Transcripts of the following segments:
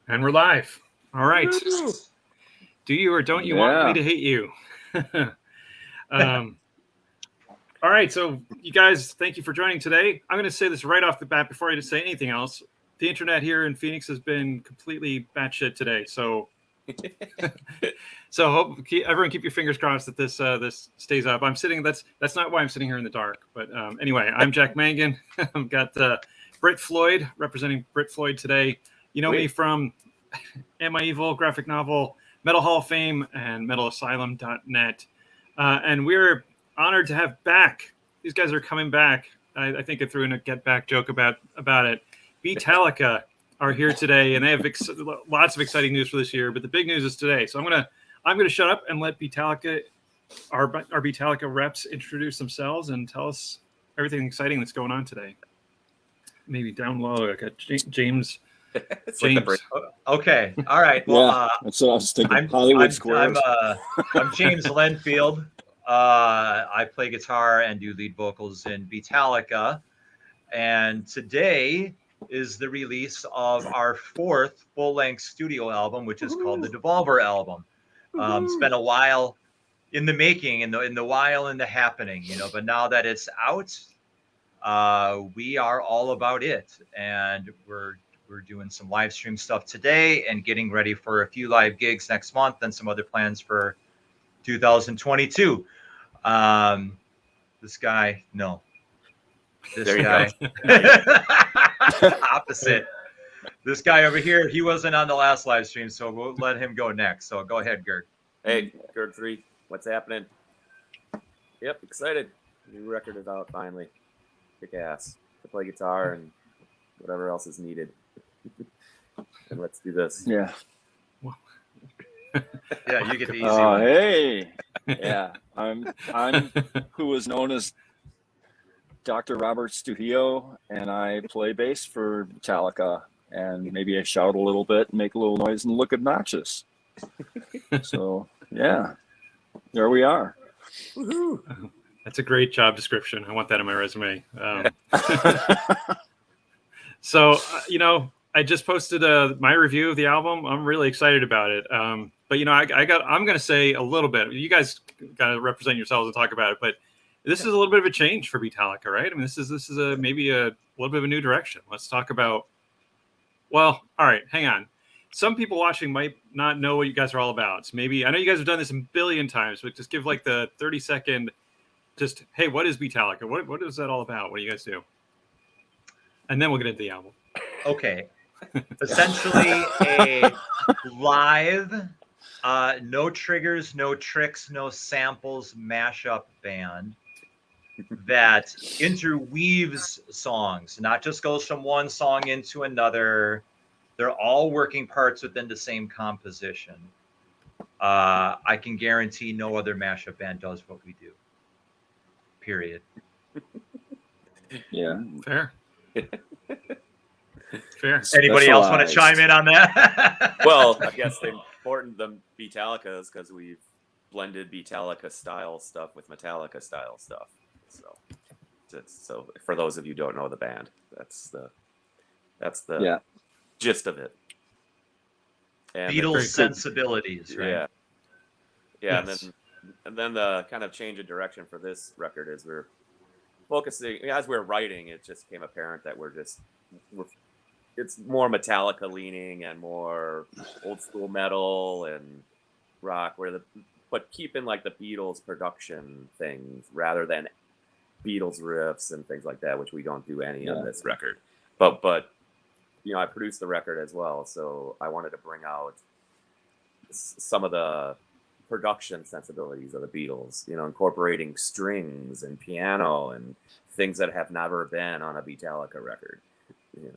And we're live. All right. Woo! Do you or don't you want me to hate you? um, all right. So, you guys, thank you for joining today. I'm going to say this right off the bat before I just say anything else. The internet here in Phoenix has been completely batshit today. So, everyone keep your fingers crossed that this stays up. I'm sitting. That's not why I'm sitting here in the dark. But anyway, I'm Jack Mangan. I've got Britt Floyd representing Britt Floyd today. You know me from Am I Evil, graphic novel, Metal Hall of Fame, and MetalAsylum.net. And we're honored to have back. These guys are coming back. I think I threw in a get back joke about it. Beatallica are here today, and they have lots of exciting news for this year. But the big news is today. So I'm gonna shut up and let Beatallica, our Beatallica reps, introduce themselves and tell us everything exciting that's going on today. Maybe down low, I got James. James. Okay. All right. Well, that's what I was thinking. Hollywood Squares. I'm James Lenfield. I play guitar and do lead vocals in Beatallica. And today is the release of our fourth full-length studio album, which is called the Devolver Album. It's been a while in the making, in the while in the happening, but now that it's out, we are all about it. And we're doing some live stream stuff today and getting ready for a few live gigs next month and some other plans for 2022. This guy, no. This guy. Opposite. This guy over here, he wasn't on the last live stream, so we'll let him go next. So go ahead, Gert. Hey, Gert 3, what's happening? Yep, excited. New record is out finally. Kick ass. I play guitar and whatever else is needed. And let's do this. Yeah. Yeah, you get the easy one. Hey. Yeah. I'm who was known as Dr. Robert Studio, and I play bass for Metallica, and maybe I shout a little bit and make a little noise and look obnoxious. So yeah, there we are. Woohoo. That's a great job description. I want that in my resume. So, I just posted my review of the album. I'm really excited about it. But I'm going to say a little bit. You guys got to represent yourselves and talk about it. But this is a little bit of a change for Beatallica, right? I mean, this is maybe a little bit of a new direction. Let's talk about. Well, all right, hang on. Some people watching might not know what you guys are all about. So maybe I know you guys have done this a billion times, but just give like the 30-second. Just hey, what is Beatallica? What is that all about? What do you guys do? And then we'll get into the album. Okay. Essentially a live, no triggers, no tricks, no samples mashup band that interweaves songs, not just goes from one song into another. They're all working parts within the same composition. I can guarantee no other mashup band does what we do. Period. Yeah. Fair. Fair. Anybody else want to chime in on that? Well, I guess the Beatallica is because we've blended Beatallica style stuff with Metallica style stuff. So for those of you who don't know the band, that's the gist of it. And Beatles sensibilities, right? Yeah. Yeah, yes. and then the kind of change of direction for this record is we're focusing, as we're writing, it just became apparent that it's more Metallica leaning and more old school metal and rock, but keeping like the Beatles production things rather than Beatles riffs and things like that, which we don't do any on this record. But I produced the record as well, so I wanted to bring out some of the production sensibilities of the Beatles, incorporating strings and piano and things that have never been on a Beatallica record, and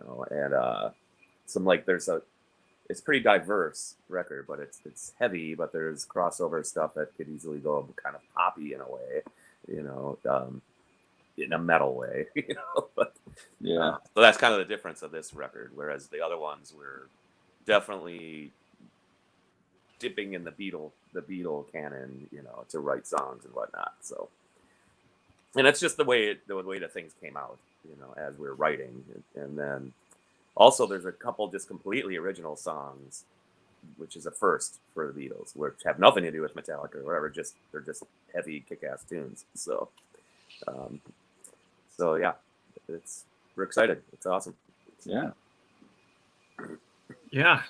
it's pretty diverse record, but it's heavy, but there's crossover stuff that could easily go kind of poppy in a way, in a metal way, but yeah. So that's kind of the difference of this record, whereas the other ones were definitely dipping in the Beatle canon, to write songs and whatnot. So, and it's just the way the things came out, as we're writing, and then Also, there's a couple just completely original songs, which is a first for the Beatles, which have nothing to do with Metallica or whatever. They're just heavy kick-ass tunes. So, yeah, we're excited. It's awesome. Yeah. Yeah.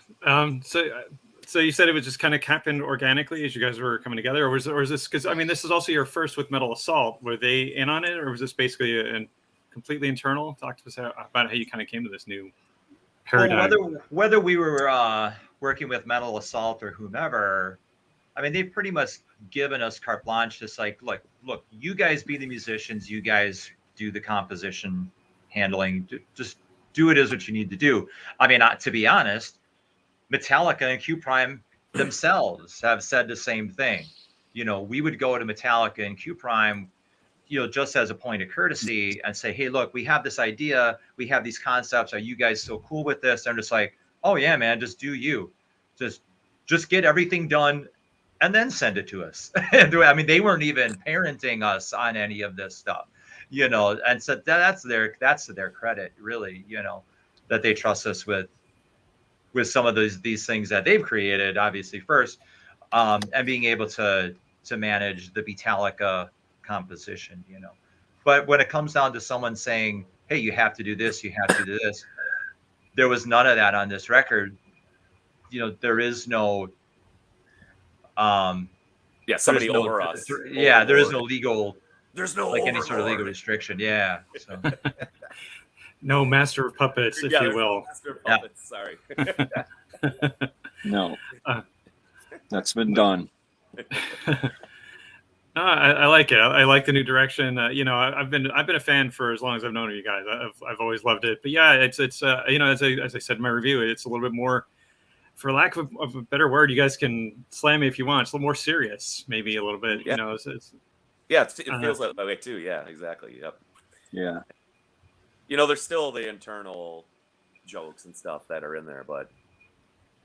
So you said it was just kind of happened organically as you guys were coming together, or was this because I mean this is also your first with Metal Assault? Were they in on it, or was this basically a completely internal? Talk to us about how you kind of came to this new paradigm. Well, whether we were working with Metal Assault or whomever, I mean, they've pretty much given us carte blanche. Just like, look, you guys be the musicians, you guys do the composition handling, just do it as what you need to do. I mean, to be honest, Metallica and Q Prime themselves have said the same thing. You know, we would go to Metallica and Q Prime, you know, just as a point of courtesy and say, hey, look, we have this idea, we have these concepts. Are you guys so cool with this? I'm just like, oh yeah, man, just do you. Just get everything done and then send it to us. I mean, they weren't even parenting us on any of this stuff, you know, and so that's to their credit, really, you know, that they trust us with some of these things that they've created, obviously first, and being able to manage the Beatallica composition, you know. But when it comes down to someone saying, hey, you have to do this, you have to do this, there was none of that on this record. You know, there is no somebody over us. There is no legal, there's no like overlord. any sort of legal restriction. Yeah. So. No master of puppets, if you will. No master of puppets, sorry. No. That's been done. I like it. I like the new direction. You know, I've been a fan for as long as I've known you guys. I've always loved it. But yeah, it's you know, as I said in my review, it's a little bit more, for lack of a better word, you guys can slam me if you want. It's a little more serious, maybe a little bit. Yeah. You know, it feels that way too. Yeah, exactly. Yep. Yeah. You know, there's still the internal jokes and stuff that are in there, but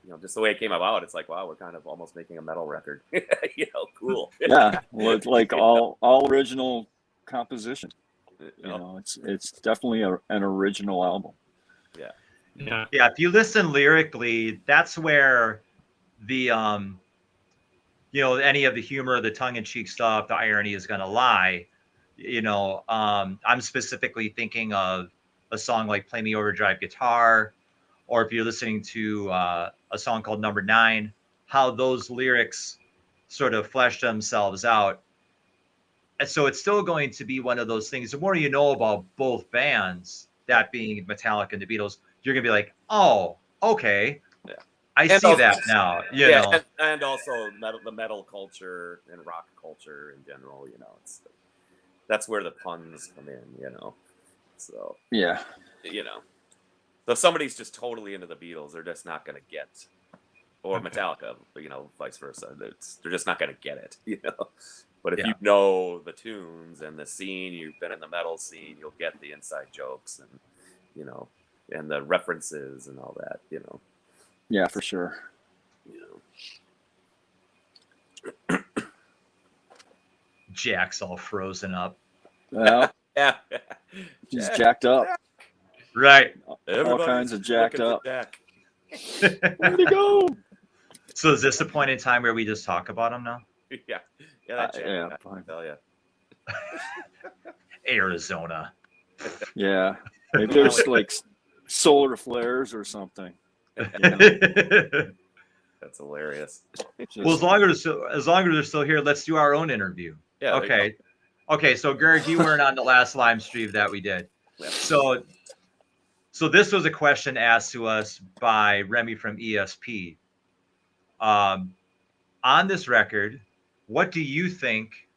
you know, just the way it came about, it's like, wow, we're kind of almost making a metal record. You know, cool. Yeah, like all original composition. You know, it's definitely an original album. Yeah. If you listen lyrically, that's where the you know, any of the humor, the tongue-in-cheek stuff, the irony is going to lie. You know, I'm specifically thinking of a song like Play Me Overdrive Guitar, or if you're listening to a song called Number 9, how those lyrics sort of flesh themselves out. And so it's still going to be one of those things. The more you know about both bands, that being Metallica and the Beatles, you're going to be like, oh, okay. Yeah. I see that now. You know. And also the metal culture and rock culture in general, you know, that's where the puns come in, you know. So yeah, you know, so if somebody's just totally into the Beatles, they're just not going to get, or Metallica, you know, vice versa. They're just not going to get it, you know. But if you know the tunes and the scene, you've been in the metal scene, you'll get the inside jokes and, you know, and the references and all that, you know. Yeah, for sure. You know. Jack's all frozen up. Well, yeah, he's jacked up. Right. All kinds of jacked up. Jack. Where'd he go? So is this the point in time where we just talk about him now? Yeah. Yeah. Yeah. Fine. Hell yeah. Arizona. Yeah. Maybe there's like solar flares or something. You know? That's hilarious. Well, as long as they're still here, let's do our own interview. Yeah. Okay. So Gerd, you weren't on the last live stream that we did. Yeah. So this was a question asked to us by Remy from ESP. On this record, what do you think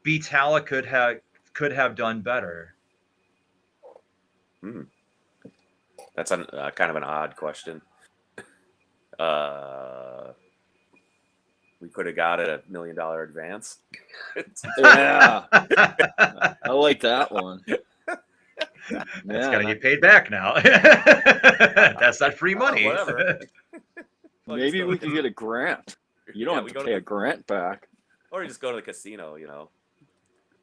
Beatallica could have done better? That's kind of an odd question. We could have got a $1 million advance. Yeah, I like that one. That's gotta get paid back now. That's not free money. Whatever. Maybe we can get a grant. You don't have to pay a grant back. Or you just go to the casino, you know.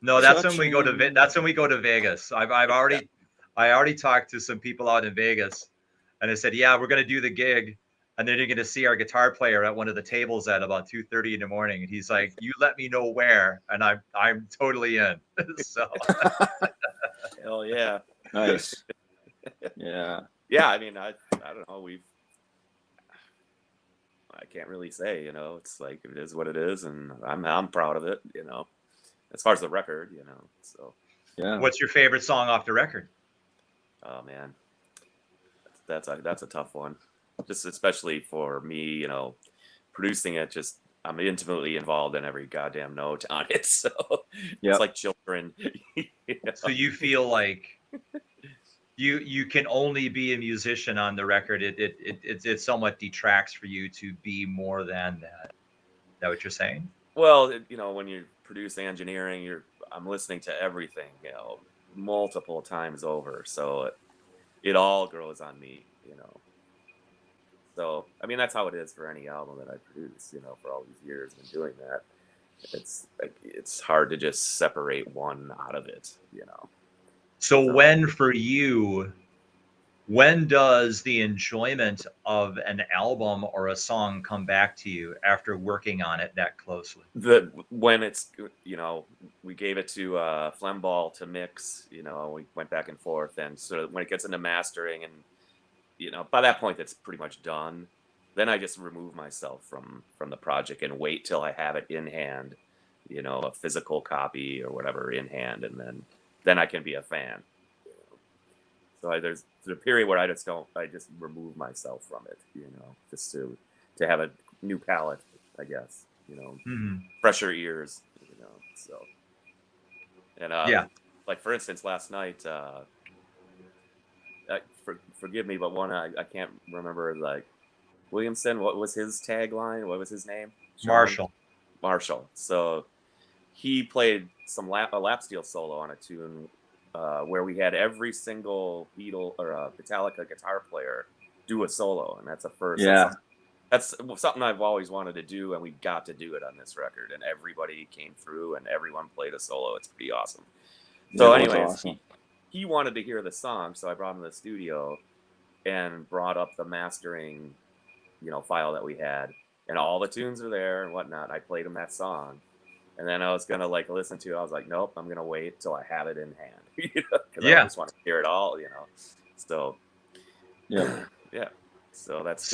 No, that's when we go to Vegas. I already talked to some people out in Vegas, And I said, yeah, we're going to do the gig. And then you're going to see our guitar player at one of the tables at about 2:30 in the morning. And he's like, you let me know where. And I'm totally in. So. Hell yeah. Nice. Yeah. Yeah, I mean, I don't know. I can't really say, it's like it is what it is, and I'm proud of it, as far as the record, so. Yeah. What's your favorite song off the record? Oh man, that's a tough one, just especially for me, producing it. Just I'm intimately involved in every goddamn note on it, so it's like children. So you feel like you can only be a musician on the record. It somewhat detracts for you to be more than that. Is that what you're saying? Well, when you produce engineering, I'm listening to everything, multiple times over. So it all grows on me, So, I mean, that's how it is for any album that I produce, for all these years and doing that. It's hard to just separate one out of it, So when does the enjoyment of an album or a song come back to you after working on it that closely? When it's, we gave it to Flemball to mix, we went back and forth. And so when it gets into mastering and, by that point, it's pretty much done. Then I just remove myself from the project and wait till I have it in hand, a physical copy or whatever in hand. And then I can be a fan. So there's a period where I just remove myself from it, just to have a new palette, I guess, fresher ears, so. And like for instance, last night, forgive me, but one I can't remember, like Williamson. What was his tagline? What was his name? Marshall. So he played a lap steel solo on a tune. Where we had every single Beatle or Beatallica guitar player do a solo, and that's a first. Yeah, that's something I've always wanted to do, and we got to do it on this record. And everybody came through, and everyone played a solo. It's pretty awesome. So, anyways, awesome. He wanted to hear the song, so I brought him to the studio and brought up the mastering, file that we had, and all the tunes are there and whatnot. I played him that song. And then I was gonna listen to it. I was like, nope, I'm gonna wait till I have it in hand. Because I just want to hear it all, So yeah. So that's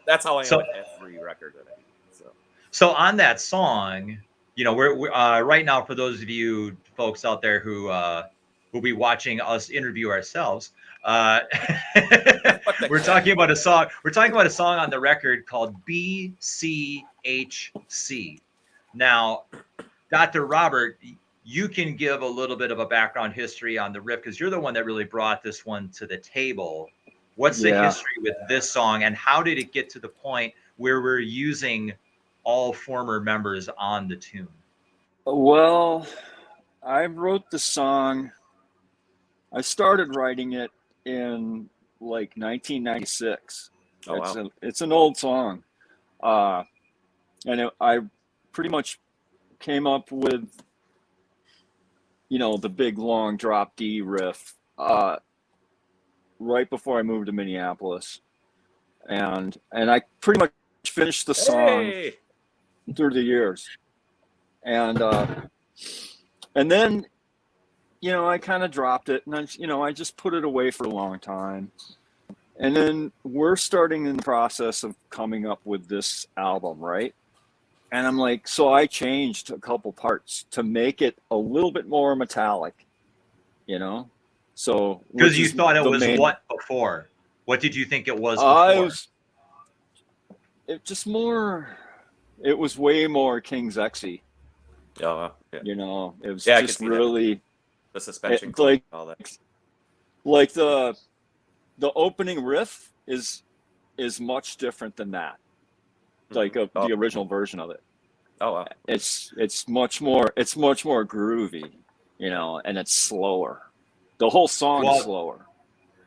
that's how I am with every record that I do. So on that song, we're right now, for those of you folks out there who will be watching us interview ourselves, we're talking about a song. We're talking about a song on the record called BCHC. Now, Dr. Robert, you can give a little bit of a background history on the riff, because you're the one that really brought this one to the table. What's the history with this song, and how did it get to the point where we're using all former members on the tune? Well, I wrote the song. I started writing it in like 1996. Oh, wow. It's an old song. And I pretty much came up with, the big long drop D riff right before I moved to Minneapolis, and I pretty much finished the song through the years, and then I kind of dropped it, and I just put it away for a long time, and then we're starting in the process of coming up with this album, right? And I'm like, so I changed a couple parts to make it a little bit more metallic, So because you thought it was what before? What did you think it was before? It was way more King's X-y. Yeah. It was just really the suspension, all that. Like the opening riff is much different than that. Like the original version of it. Oh wow. It's much more groovy, and it's slower. The whole song is slower.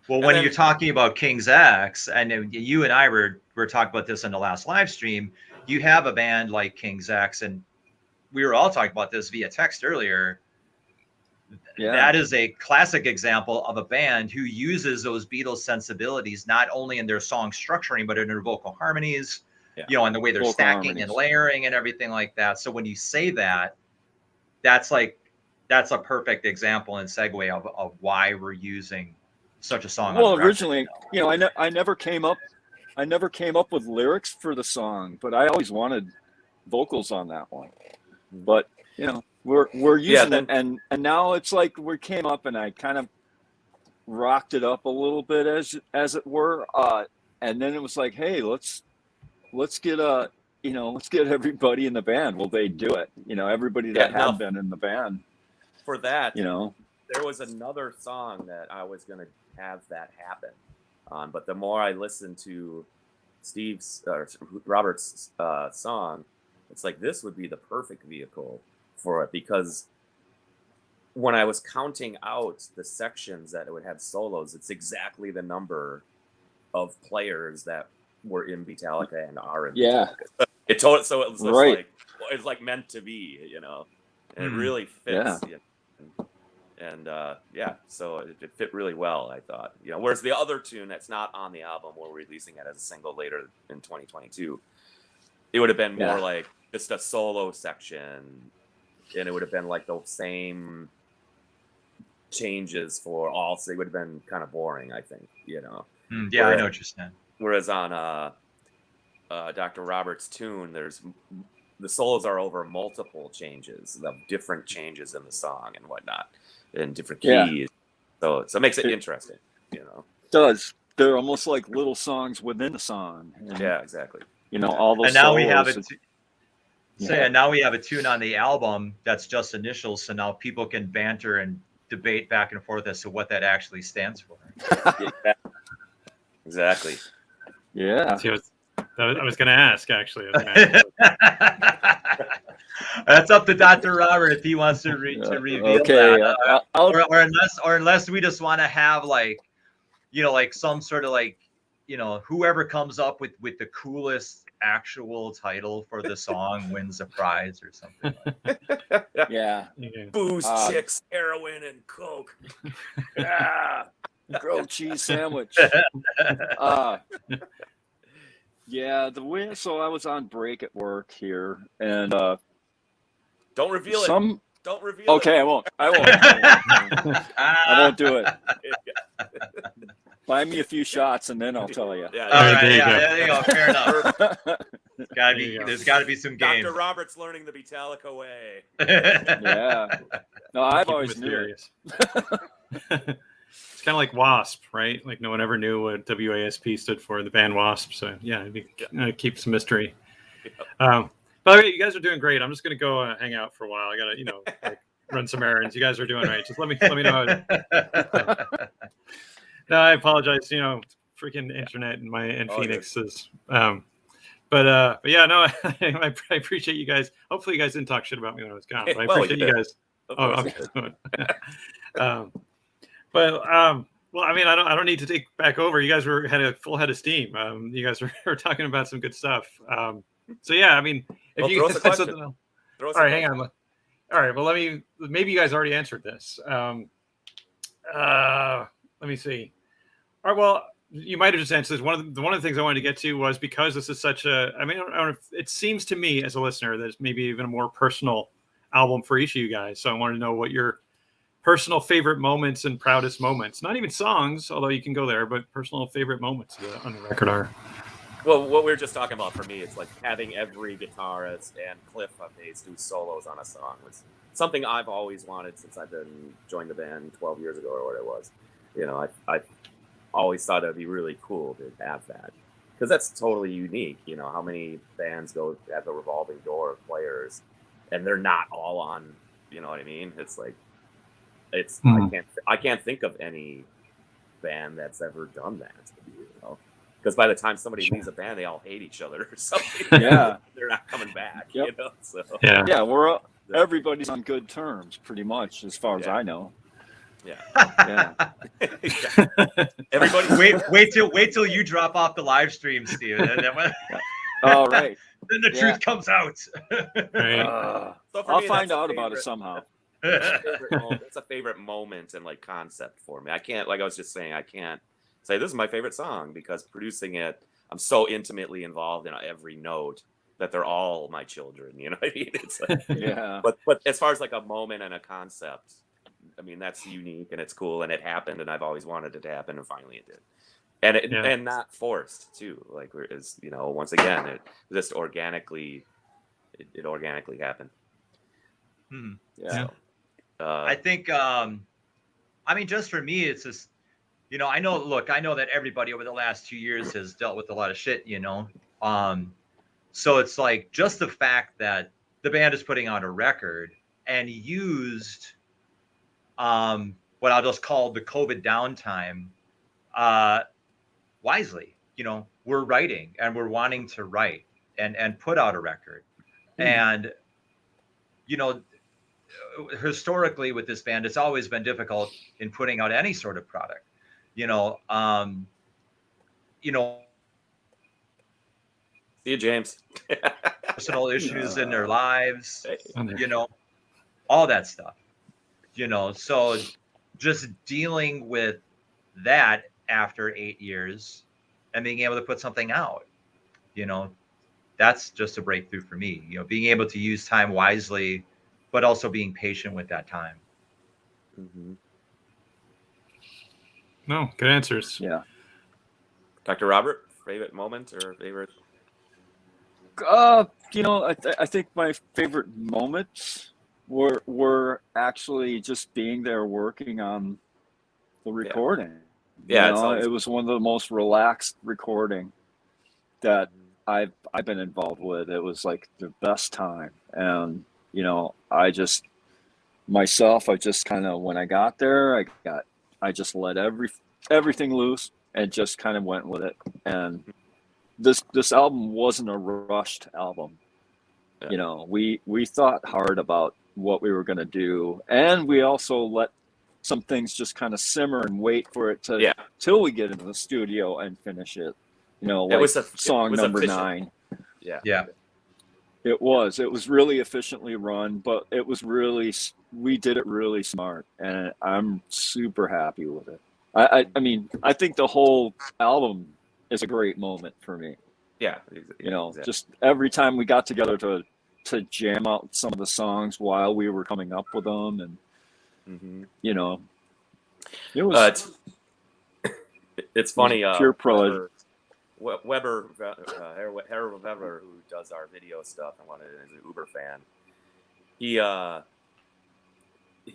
Well, when you're talking about King's X, and you and I were talking about this in the last live stream, you have a band like King's X, and we were all talking about this via text earlier. that is a classic example of a band who uses those Beatles sensibilities not only in their song structuring, but in their vocal harmonies, and the way they're stacking and layering and everything like that. So when you say that, that's a perfect example and segue of why we're using such a song. Well, originally, I never came up with lyrics for the song, but I always wanted vocals on that one. But we're using it, and now it's like we came up, and I kind of rocked it up a little bit as it were, and then it was like, hey, let's get everybody in the band. Well, they do it, everybody that had been in the band. For that, there was another song that I was gonna have that happen on, but the more I listened to Robert's song, it's like this would be the perfect vehicle for it, because when I was counting out the sections that it would have solos, it's exactly the number of players that were in Beatallica and are in Beatallica. So it was just like, it's like meant to be, and it really fits. So it fit really well, I thought. Whereas the other tune that's not on the album, we're releasing it as a single later in 2022, it would have been more like just a solo section, and it would have been like the same changes for all, so it would have been kind of boring, I think, I know what you're saying. Whereas on Dr. Robert's tune, the solos are over multiple changes, the different changes in the song and whatnot, and different keys. So it makes it interesting, It does. They're almost like little songs within a song. And, exactly. All those. And now solos, we have it. And now we have a tune on the album that's just initials, so now people can banter and debate back and forth as to what that actually stands for. Exactly. Yeah. See, I was going to ask, actually. That's up to Dr. Robert if he wants to reveal that. Or unless we just want to have like some sort of whoever comes up with the coolest actual title for the song wins a prize or something like that. Booze, chicks, heroin, and coke. Grilled cheese sandwich. So I was on break at work here, and don't reveal it. Don't reveal it. Okay, I won't. I won't do it. Buy me a few shots, and then I'll tell you. All right. There you go. Fair enough. There's got to be some game. Dr. Robert's learning the Beatallica way. No, I've always knew it. It's kind of like WASP, right? Like no one ever knew what WASP stood for, the band WASP. So it keeps mystery. By the way, you guys are doing great. I'm just going to go hang out for a while. I got to, run some errands. You guys are doing right. Just let me know. No, I apologize. Freaking internet in Phoenix is. But yeah, no, I appreciate you guys. Hopefully, you guys didn't talk shit about me when I was gone. But I appreciate you guys. Oh, okay. Well, I mean, I don't need to take back over. You guys had a full head of steam. You guys were talking about some good stuff. So yeah, I mean, if you guys had something else. All right, hang on. All right, well, maybe you guys already answered this. Let me see. All right, well, you might have just answered this. One of the things I wanted to get to was because this is such a, I mean, it seems to me as a listener that it's maybe even a more personal album for each of you guys. So I wanted to know what your personal favorite moments and proudest moments, not even songs, although you can go there, but personal favorite moments on the record are. Well, what we were just talking about for me, it's like having every guitarist and Cliff on bass do solos on a song was something I've always wanted since I've joined the band 12 years ago or what it was. I always thought it'd be really cool to have that because that's totally unique. How many bands go have a revolving door of players and they're not all on, you know what I mean? It's like, I can't think of any band that's ever done that, because by the time somebody leaves a band, they all hate each other or something. Yeah. They're not coming back, So yeah, everybody's on good terms pretty much as far as I know. Yeah. Everybody wait till you drop off the live stream, Steve. All right. Then the truth comes out. Right. So I'll find out about it somehow. It's a favorite moment and like concept for me. I can't, like I was just saying, I can't say this is my favorite song because producing it, I'm so intimately involved in every note that they're all my children. You know what I mean? It's like, Yeah. but as far as like a moment and a concept, I mean that's unique and it's cool and it happened and I've always wanted it to happen and finally it did. And and not forced too. Like once again, it just organically, it organically happened. Hmm. Yeah. So, I think, I mean, just for me, it's just, I know that everybody over the last 2 years has dealt with a lot of shit, so it's like just the fact that the band is putting out a record and used, what I'll just call the COVID downtime, wisely. We're writing and we're wanting to write and put out a record. And, historically with this band, it's always been difficult in putting out any sort of product, you know, um, you know, see you, James. personal issues in their lives, Hey. all that stuff, so just dealing with that after 8 years and being able to put something out, that's just a breakthrough for me, being able to use time wisely, but also being patient with that time. Mm-hmm. No, good answers. Yeah. Dr. Robert, favorite moment or favorite? I think my favorite moments were actually just being there working on the recording. Yeah, it's always it was one of the most relaxed recording that I've been involved with. It was like the best time, and I just kind of, when I got there, I just let everything loose and just kind of went with it. And this album wasn't a rushed album. Yeah. We thought hard about what we were going to do, and we also let some things just kind of simmer and wait for it to till we get into the studio and finish it. Like song number efficient. 9. Yeah. It was really efficiently run, but we did it really smart, and I'm super happy with it. I mean, I think the whole album is a great moment for me. Yeah, exactly. Just every time we got together to jam out some of the songs while we were coming up with them, and it was it's funny. Pure pride. Weber, Harold Weber, who does our video stuff and is an Uber fan. He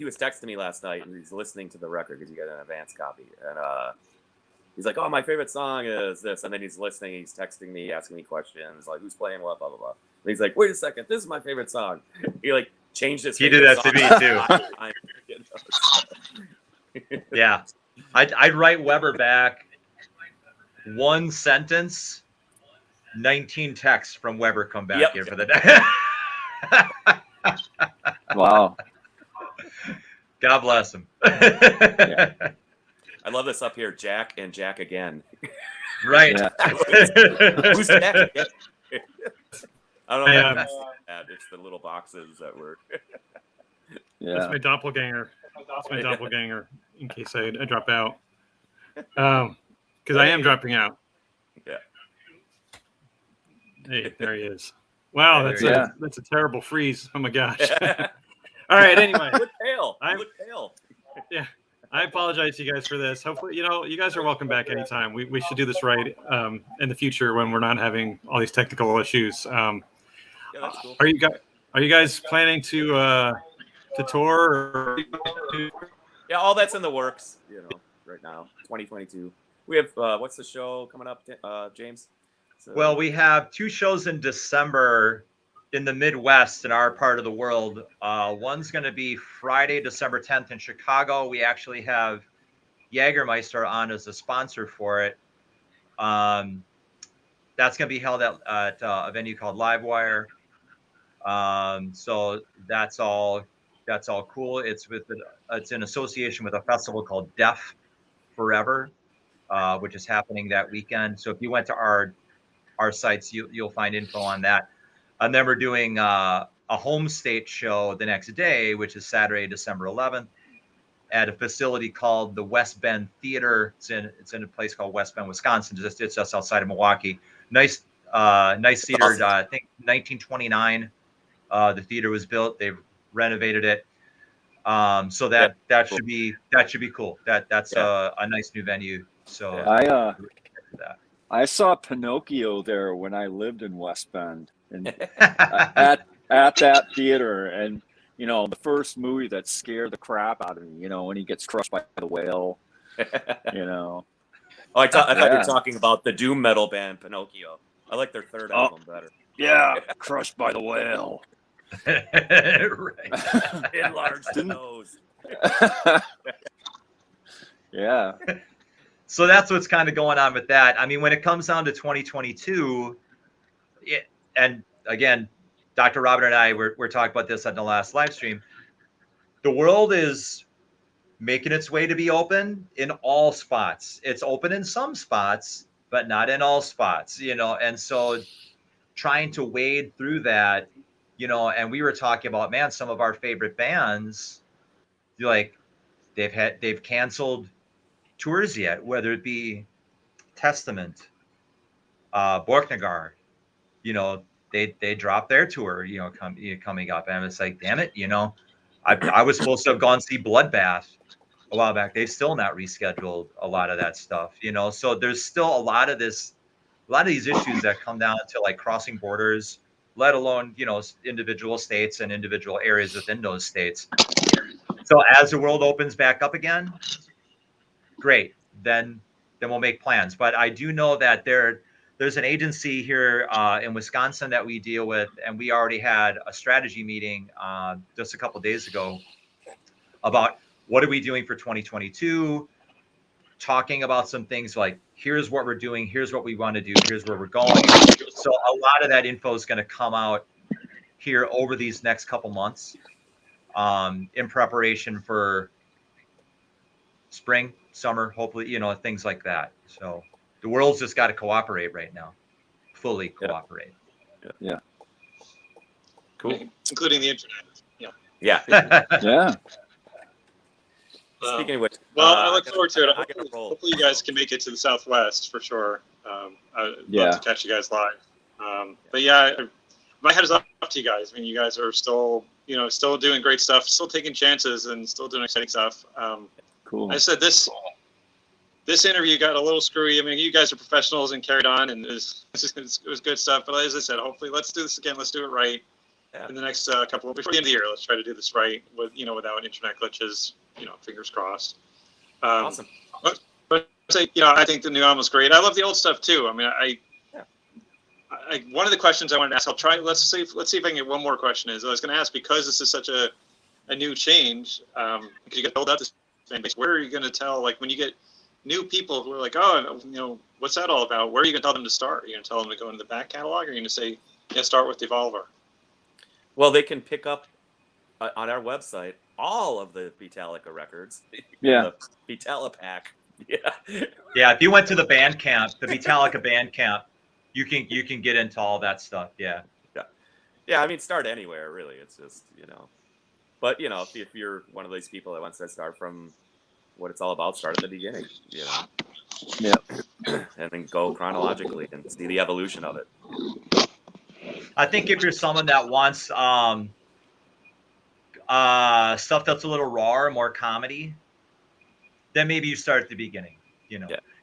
was texting me last night and he's listening to the record because he got an advance copy, and he's like, "Oh, my favorite song is this," and then he's listening, he's texting me, asking me questions like, "Who's playing what?" Blah blah blah. And he's like, "Wait a second, this is my favorite song." He like changed his. He did that to me too. Yeah, I'd write Weber back one sentence, 19 texts from Weber come back in for the day. Wow. God bless him. Yeah. I love this up here, Jack and Jack again. Right. Yeah. Who's Jack again? I don't know. It's the little boxes that were. That's my doppelganger. That's my doppelganger. In case I drop out, because I am dropping out. Yeah. Hey, there he is. Wow, that's a terrible freeze. Oh my gosh. All right. Anyway, you look pale. You look pale. Yeah, I apologize to you guys for this. Hopefully, you guys are welcome back anytime. We should do this right in the future when we're not having all these technical issues. Yeah, that's cool. Are you guys planning to tour? Yeah, all that's in the works. Right now, 2022. We have what's the show coming up, James? Well, we have 2 shows in December in the Midwest in our part of the world. One's going to be Friday, December 10th in Chicago. We actually have Jägermeister on as a sponsor for it. That's going to be held at a venue called Livewire. So that's all cool. It's in association with a festival called Deaf Forever, which is happening that weekend. So if you went to our sites, you'll find info on that. And then we're doing a home state show the next day, which is Saturday, December 11th, at a facility called the West Bend Theater. It's in a place called West Bend, Wisconsin. It's just outside of Milwaukee. Nice theater. Awesome. I think 1929. The theater was built. They've renovated it. So that should be cool. That's a nice new venue. So I saw Pinocchio there when I lived in West Bend, and at that theater, and the first movie that scared the crap out of me, when he gets crushed by the whale, Oh, I thought you were talking about the doom metal band Pinocchio. I like their third album better. Yeah, crushed by the whale. Right. Enlarge the nose. Yeah. So that's what's kind of going on with that. I mean, when it comes down to 2022, and again, Dr. Robert and I were talking about this on the last live stream. The world is making its way to be open in all spots. It's open in some spots, but not in all spots, and so trying to wade through that, and we were talking about, man, some of our favorite bands, like they've canceled tours yet, whether it be Testament, Borknagar, they dropped their tour, coming up, and it's like, damn it, I was supposed to have gone see Bloodbath a while back. They've still not rescheduled a lot of that stuff, so there's still a lot of these issues that come down to like crossing borders, let alone, individual states and individual areas within those states. So as the world opens back up again, great, then we'll make plans. But I do know that there's an agency here in Wisconsin that we deal with, and we already had a strategy meeting just a couple of days ago about what are we doing for 2022, talking about some things like, here's what we're doing, here's what we want to do, here's where we're going. So a lot of that info is going to come out here over these next couple months in preparation for spring, summer, hopefully, things like that. So the world's just got to cooperate right now, fully cooperate. Yeah. Cool. Including the internet. Yeah. Yeah. Speaking of which, well, I look forward to it. Hopefully you guys can make it to the Southwest for sure. I'd love to catch you guys live. But yeah, my head is up to you guys. I mean, you guys are still, still doing great stuff, still taking chances, and still doing exciting stuff. Cool. I said this interview got a little screwy. I mean, you guys are professionals and carried on, and it was good stuff. But as I said, hopefully, let's do this again. Let's do it right in the next couple before the end of the year. Let's try to do this right with without internet glitches. Fingers crossed. Awesome. But I think the new album is great. I love the old stuff too. I mean, one of the questions I wanted to ask, I'll try. Let's see if I can get one more question. I was going to ask, because this is such a new change. Because you got to build up this fan base. Where are you going to tell, like, when you get new people who are like, oh, what's that all about? Where are you going to tell them to start? Are you going to tell them to go into the back catalog, or are you going to say, start with Devolver? Well, they can pick up on our website all of the Beatallica records. Yeah. The Beatallica. Yeah. Yeah. If you went to the Bandcamp, the Beatallica Bandcamp, you can get into all that stuff. Yeah. Yeah. I mean, start anywhere, really. It's just, but if you're one of these people that wants to start from what it's all about, start at the beginning, Yeah. and then go chronologically and see the evolution of it. I think if you're someone that wants stuff that's a little raw, more comedy, then maybe you start at the beginning.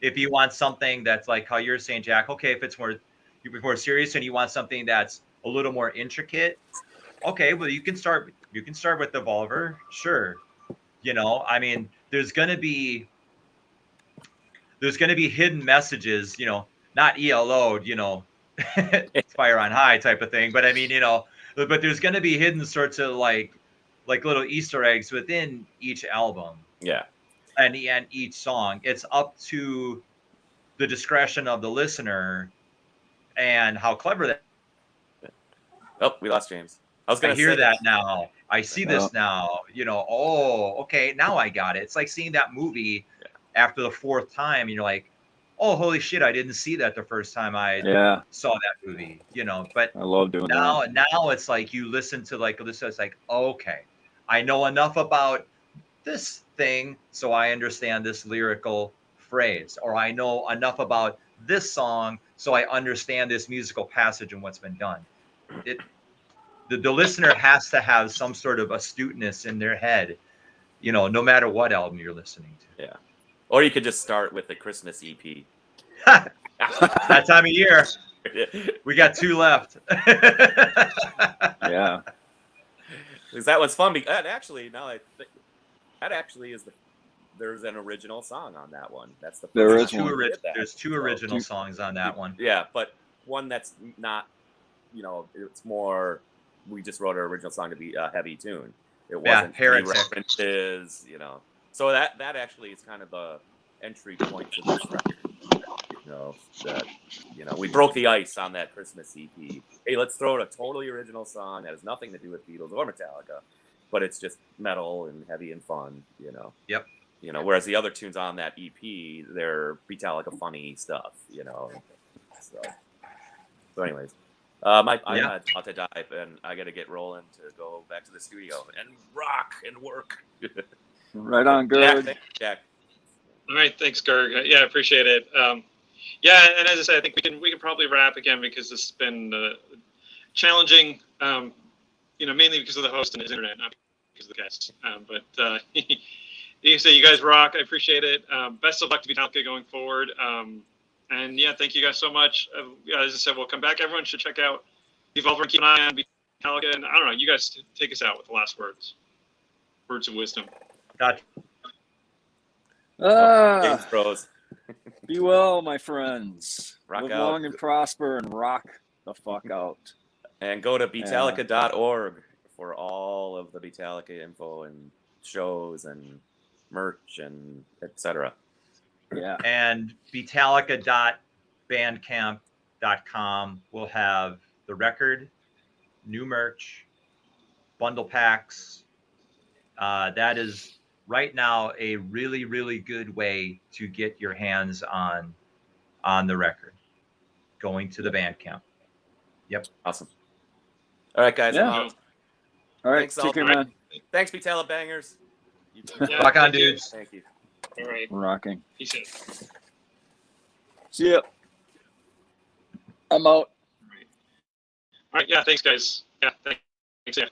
If you want something that's like how you're saying, Jack, okay, if it's more serious and you want something that's a little more intricate, okay, well, you can start with Devolver, sure. I mean, there's gonna be hidden messages, not ELO, fire on high type of thing, but I mean, but there's gonna be hidden sorts of like little Easter eggs within each album. Yeah. And each song. It's up to the discretion of the listener and how clever that. Oh, we lost James. I was going to to hear that now. I see this now. Oh, okay, now I got it. It's like seeing that movie after the fourth time, and you're like, oh, holy shit, I didn't see that the first time I saw that movie, you know. But I love doing that. Now it's like you listen to like this, it's like, okay, I know enough about this thing so I understand this lyrical phrase, or I know enough about this song so I understand this musical passage and what's been done. The listener has to have some sort of astuteness in their head, you know, no matter what album you're listening to. Yeah. Or you could just start with the Christmas EP. That time of year. We got 2 left. Yeah. Because that was fun. And actually, now that actually is there's an original song on that one. That's the There first is time one. we did that. There's 2 original songs on that one. Yeah, but one that's not, you know, it's more, we just wrote an original song to be a heavy tune. It wasn't any references, you know. So that actually is kind of the entry point to this record. You know, that, you know, we broke the ice on that Christmas EP. Hey, let's throw in a totally original song that has nothing to do with Beatles or Metallica, but it's just metal and heavy and fun, you know. Yep. You know, whereas the other tunes on that EP, they're Beatallica funny stuff, you know. So anyways, I'm about to dive, and I got to get rolling to go back to the studio and rock and work. Right on, good. Jack. All right, thanks, Gerg. Yeah, I appreciate it. Yeah, and as I said, I think we can probably wrap again because this has been challenging. You know, mainly because of the host and his internet, not because of the guests. But you say you guys rock. I appreciate it. Best of luck to Beatallica going forward. And yeah, thank you guys so much. As I said, we'll come back. Everyone should check out Devolver and keep an eye on Beatallica. And I don't know, you guys take us out with the last words of wisdom. James Bros. Be well, my friends. Rock Live out. long and prosper and rock the fuck out. And go to Beatallica.org for all of the Beatallica info and shows and merch and etc. Yeah. And Beatallica.bandcamp.com will have the record, new merch, bundle packs. That is right now a really, really good way to get your hands on the record. Going to the Bandcamp. Yep. Awesome. All right, guys. Yeah. I'm out. All right. Thanks, Take care, man. Thanks, Beatallica bangers. Yeah, Rock on, thank you. dudes. Thank you. All right. Rocking. Peace out. See ya. I'm out. All right. Yeah, thanks, guys. Yeah, thanks. Yeah.